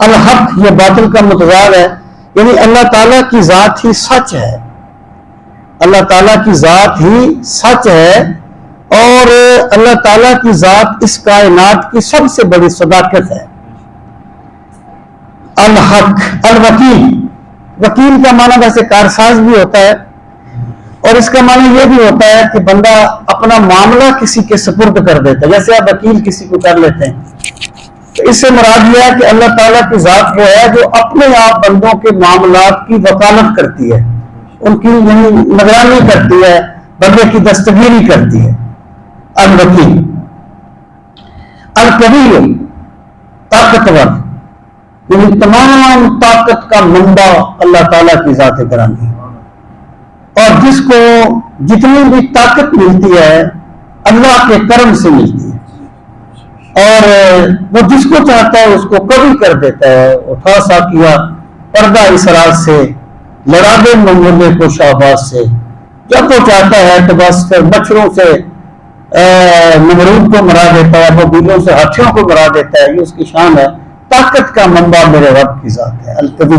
الحق یہ باطل کا متضاد ہے، یعنی اللہ تعالیٰ کی ذات ہی سچ ہے، اللہ تعالیٰ کی ذات ہی سچ ہے، اور اللہ تعالیٰ کی ذات اس کائنات کی سب سے بڑی صداقت ہے۔ الحق الوکیل، وکیل کا معنی ویسے کارساز بھی ہوتا ہے، اور اس کا معنی یہ بھی ہوتا ہے کہ بندہ اپنا معاملہ کسی کے سپرد کر دیتا ہے، جیسے آپ وکیل کسی کو کر لیتے ہیں۔ تو اس سے مراد یہ ہے کہ اللہ تعالیٰ کی ذات وہ ہے جو اپنے آپ بندوں کے معاملات کی وکالت کرتی ہے، ان کی نگرانی کرتی ہے، بندے کی دستگیری کرتی ہے۔ الوکیل القوی، طاقتور، یعنی تمام طاقت کا منبع اللہ تعالیٰ کی ذات گرامی، اور جس کو جتنی بھی طاقت ملتی ہے اللہ کے کرم سے ملتی ہے، اور وہ جس کو چاہتا ہے اس کو کبھی کر دیتا ہے۔ اٹھا سا کیا پردہ اس راز سے، لڑا دے منگولے کو شہباز سے، جب وہ چاہتا ہے تو بس پھر مچھروں سے نمرود کو مرا دیتا ہے، وہ بیلوں سے ہاتھیوں کو مرا دیتا ہے۔ یہ اس کی شان ہے، طاقت کا منبع میرے رب کی ذات ہے القوی۔